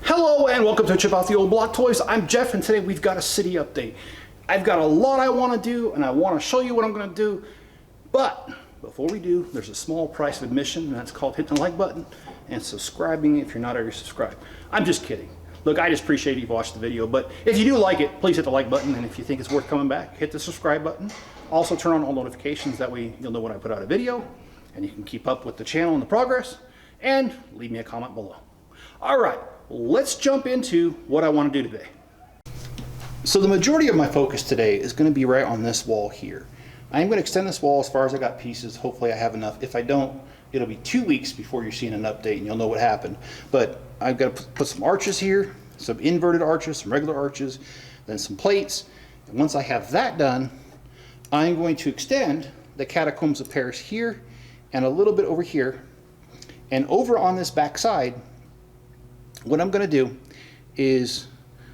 Hello and welcome to Chip Out the Old Block Toys. I'm Jeff and today we've got a city update. I've got a lot I want to do and I want to show you what I'm going to do. But before we do, there's a small price of admission and that's called hitting the like button and subscribing if you're not already subscribed. I'm just kidding. Look, I just appreciate you've watched the video, but if you do like it, please hit the like button, and if you think it's worth coming back, hit the subscribe button. Also turn on all notifications, that way you'll know when I put out a video and you can keep up with the channel and the progress, and leave me a comment below. All right. Let's jump into what I want to do today. So the majority of my focus today is going to be right on this wall here. I'm going to extend this wall as far as I got pieces. Hopefully I have enough. If I don't, it'll be 2 weeks before you're seeing an update and you'll know what happened. But I've got to put some arches here, some inverted arches, some regular arches, then some plates. And once I have that done, I'm going to extend the Catacombs of Paris here and a little bit over here. And over on this back side, what I'm going to do is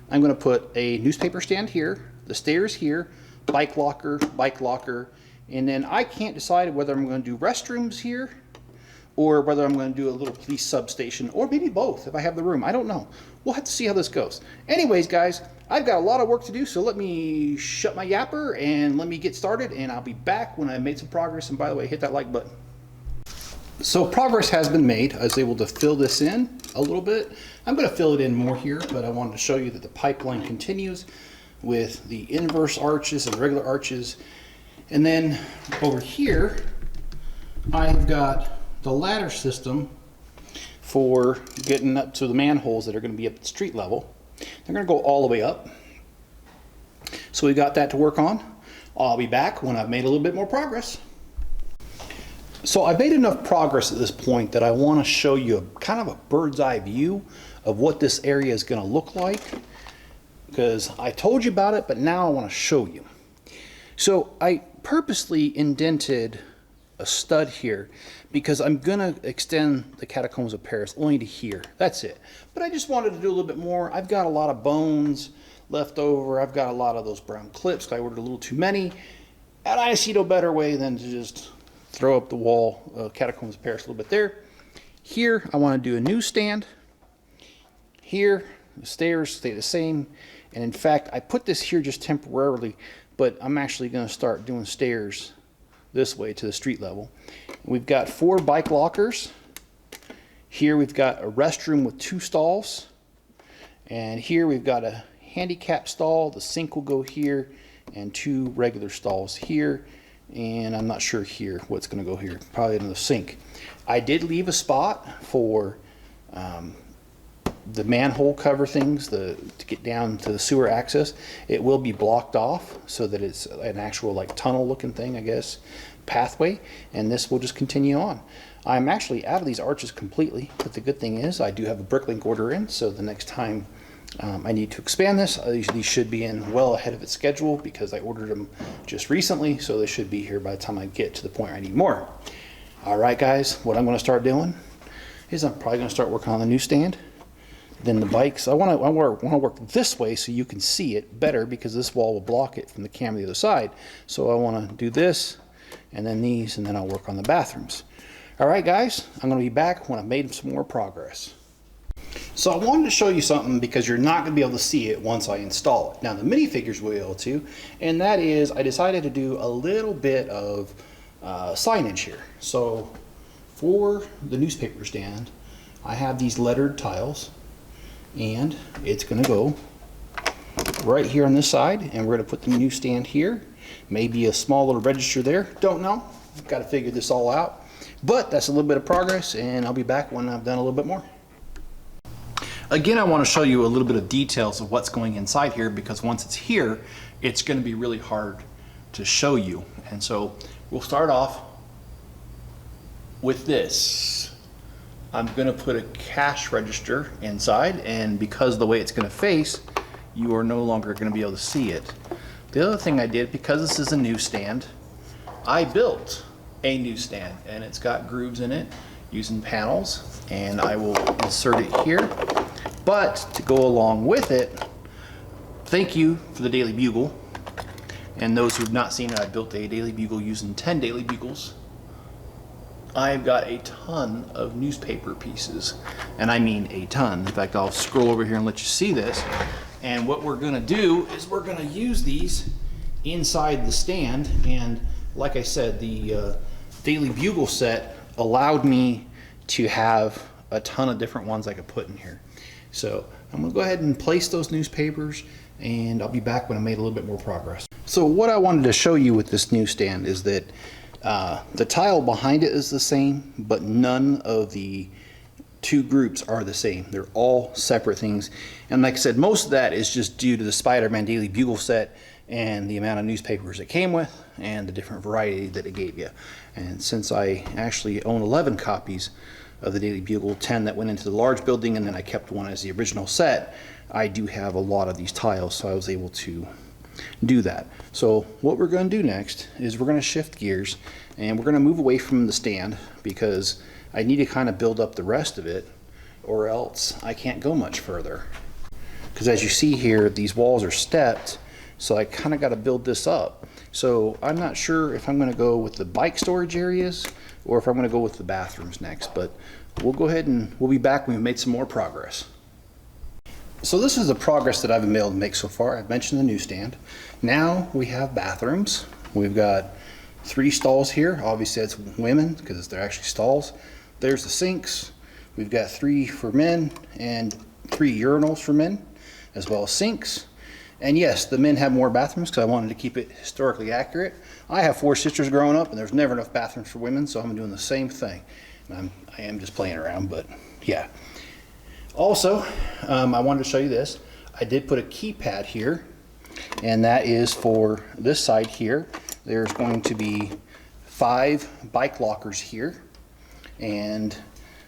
I'm going to put a newspaper stand here, the stairs here, bike locker, and then I can't decide whether I'm going to do restrooms here or whether I'm going to do a little police substation, or maybe both if I have the room. I don't know. We'll have to see how this goes. Anyways, guys, I've got a lot of work to do, so let me shut my yapper and let me get started, and I'll be back when I've made some progress. And by the way, hit that like button. So progress has been made. I was able to fill this in a little bit. I'm going to fill it in more here, but I wanted to show you that the pipeline continues with the inverse arches and regular arches. And then over here, I've got the ladder system for getting up to the manholes that are going to be at the street level. They're going to go all the way up. So we got that to work on. I'll be back when I've made a little bit more progress. So I've made enough progress at this point that I want to show you a kind of a bird's eye view of what this area is going to look like, because I told you about it, but now I want to show you. So I purposely indented a stud here because I'm going to extend the Catacombs of Paris only to here. That's it. But I just wanted to do a little bit more. I've got a lot of bones left over. I've got a lot of those brown clips. I ordered a little too many, and I see no better way than to just throw up the wall, Catacombs of Paris a little bit there. Here, I want to do a newsstand. Here, the stairs stay the same. And in fact, I put this here just temporarily, but I'm actually going to start doing stairs this way to the street level. We've got 4 bike lockers. Here we've got a restroom with 2 stalls. And here we've got a handicap stall. The sink will go here, and 2 regular stalls here. And I'm not sure here what's going to go here, probably in the sink. I did leave a spot for the manhole cover things to get down to the sewer access. It will be blocked off so that it's an actual like tunnel looking thing, I guess, pathway, and this will just continue on. I'm actually out of these arches completely, but the good thing is I do have a Bricklink order in, so the next time I need to expand this, these should be in well ahead of its schedule because I ordered them just recently, so they should be here by the time I get to the point I need more. All right, guys, what I'm going to start doing is I'm probably going to start working on the newsstand, then the bikes. I want to work this way so you can see it better because this wall will block it from the camera the other side. So I want to do this, and then these, and then I'll work on the bathrooms. All right, guys, I'm going to be back when I've made some more progress. So I wanted to show you something because you're not going to be able to see it once I install it. Now the minifigures will be able to, and that is I decided to do a little bit of signage here. So for the newspaper stand, I have these lettered tiles, and it's going to go right here on this side, and we're going to put the newsstand here. Maybe a small little register there. Don't know. I've got to figure this all out. But that's a little bit of progress, and I'll be back when I've done a little bit more. Again, I want to show you a little bit of details of what's going inside here because once it's here, it's going to be really hard to show you. And so we'll start off with this. I'm going to put a cash register inside, and because of the way it's going to face, you are no longer going to be able to see it. The other thing I did, because this is a newsstand, I built a newsstand, and it's got grooves in it using panels, and I will insert it here. But to go along with it, thank you for the Daily Bugle. And those who've not seen it, I built a Daily Bugle using 10 Daily Bugles. I've got a ton of newspaper pieces, and I mean a ton. In fact, I'll scroll over here and let you see this. And what we're gonna do is we're gonna use these inside the stand. And like I said, the Daily Bugle set allowed me to have a ton of different ones I could put in here. So I'm gonna go ahead and place those newspapers, and I'll be back when I made a little bit more progress. So what I wanted to show you with this newsstand is that the tile behind it is the same, but none of the two groups are the same. They're all separate things. And like I said, most of that is just due to the Spider-Man Daily Bugle set and the amount of newspapers it came with and the different variety that it gave you. And since I actually own 11 copies of the Daily Bugle, 10 that went into the large building, and then I kept one as the original set, I do have a lot of these tiles, so I was able to do that. So what we're going to do next is we're going to shift gears, and we're going to move away from the stand because I need to kind of build up the rest of it, or else I can't go much further. Because as you see here, these walls are stepped, so I kind of got to build this up. So I'm not sure if I'm going to go with the bike storage areas or if I'm going to go with the bathrooms next, but we'll go ahead and we'll be back when we've made some more progress. So this is the progress that I've been able to make so far. I've mentioned the newsstand. Now we have bathrooms. We've got 3 stalls here. Obviously that's women because they're actually stalls. There's the sinks. We've got 3 for men and 3 urinals for men, as well as sinks. And yes, the men have more bathrooms because I wanted to keep it historically accurate. I have 4 sisters growing up, and there's never enough bathrooms for women, so I'm doing the same thing. I am just playing around, but yeah. Also, I wanted to show you this. I did put a keypad here, and that is for this side here. There's going to be 5 bike lockers here, and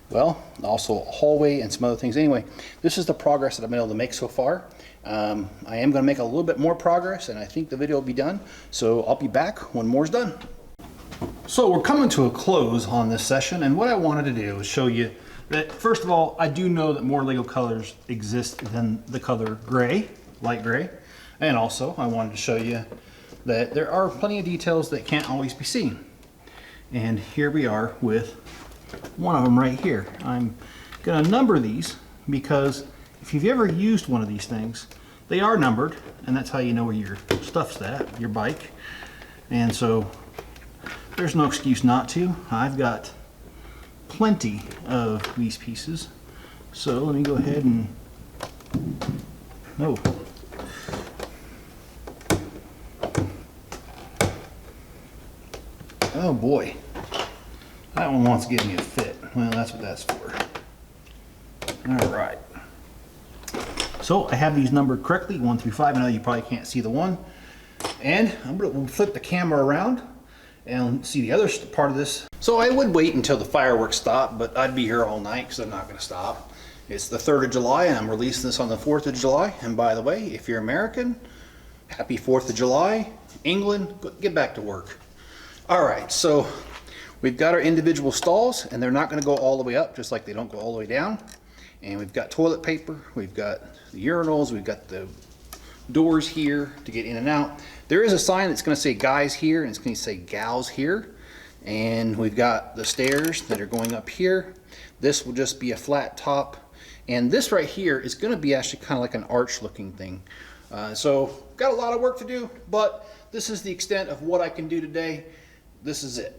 well, also a hallway and some other things. Anyway, this is the progress that I've been able to make so far. I am going to make a little bit more progress, and I think the video will be done. So I'll be back when more's done. So we're coming to a close on this session, and what I wanted to do is show you that, first of all, I do know that more Lego colors exist than the color gray, light gray. And also, I wanted to show you that there are plenty of details that can't always be seen. And here we are with one of them right here. I'm going to number these because if you've ever used one of these things, they are numbered, and that's how you know where your stuff's at, your bike. And so there's no excuse not to. I've got plenty of these pieces. So let me go ahead and, oh boy, that one wants to give me a fit. Well, that's what that's for. All right. So I have these numbered correctly, 1 through 5. I know you probably can't see the one. And we'll flip the camera around and see the other part of this. So I would wait until the fireworks stop, but I'd be here all night because I'm not going to stop. It's the 3rd of July, and I'm releasing this on the 4th of July. And by the way, if you're American, happy 4th of July. England, get back to work. All right, so we've got our individual stalls, and they're not going to go all the way up, just like they don't go all the way down. And we've got toilet paper, we've got the urinals, we've got the doors here to get in and out. There is a sign that's going to say guys here, and it's going to say gals here. And we've got the stairs that are going up here. This will just be a flat top. And this right here is going to be actually kind of like an arch looking thing. So got a lot of work to do, but this is the extent of what I can do today. This is it.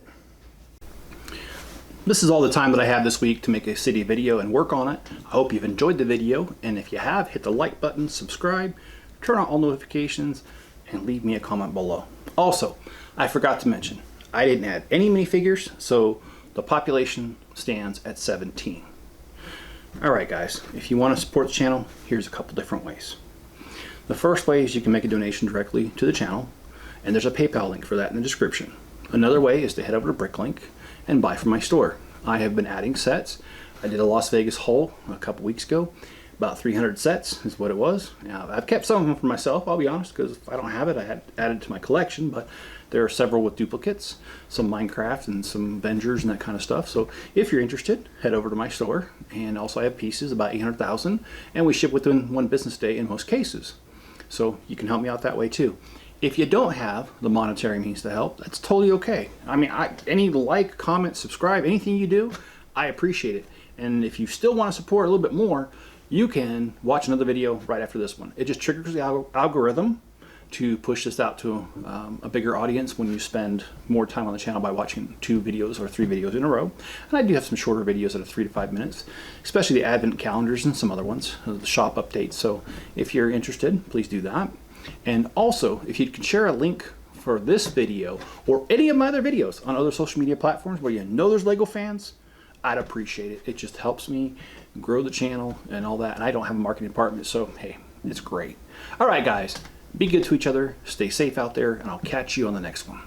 This is all the time that I have this week to make a city video and work on it. I hope you've enjoyed the video, and if you have, hit the like button, subscribe, turn on all notifications, and leave me a comment below. Also, I forgot to mention, I didn't add any minifigures, so the population stands at 17. Alright guys, if you want to support the channel, here's a couple different ways. The first way is you can make a donation directly to the channel, and there's a PayPal link for that in the description. Another way is to head over to Bricklink and buy from my store. I have been adding sets. I did a Las Vegas haul a couple weeks ago. About 300 sets is what it was. Now, I've kept some of them for myself, I'll be honest, because if I don't have it, I had added to my collection, but there are several with duplicates, some Minecraft and some Avengers and that kind of stuff. So if you're interested, head over to my store. And also I have pieces, about 800,000, and we ship within 1 business day in most cases. So you can help me out that way too. If you don't have the monetary means to help, that's totally okay. I mean, any like, comment, subscribe, anything you do, I appreciate it. And if you still want to support a little bit more, you can watch another video right after this one. It just triggers the algorithm to push this out to a bigger audience when you spend more time on the channel by watching 2 videos or 3 videos in a row. And I do have some shorter videos that are 3 to 5 minutes, especially the advent calendars and some other ones, the shop updates. So if you're interested, please do that. And also, if you can share a link for this video or any of my other videos on other social media platforms where you know there's Lego fans, I'd appreciate it. It just helps me grow the channel and all that. And I don't have a marketing department, so hey, it's great. All right, guys, be good to each other, stay safe out there, and I'll catch you on the next one.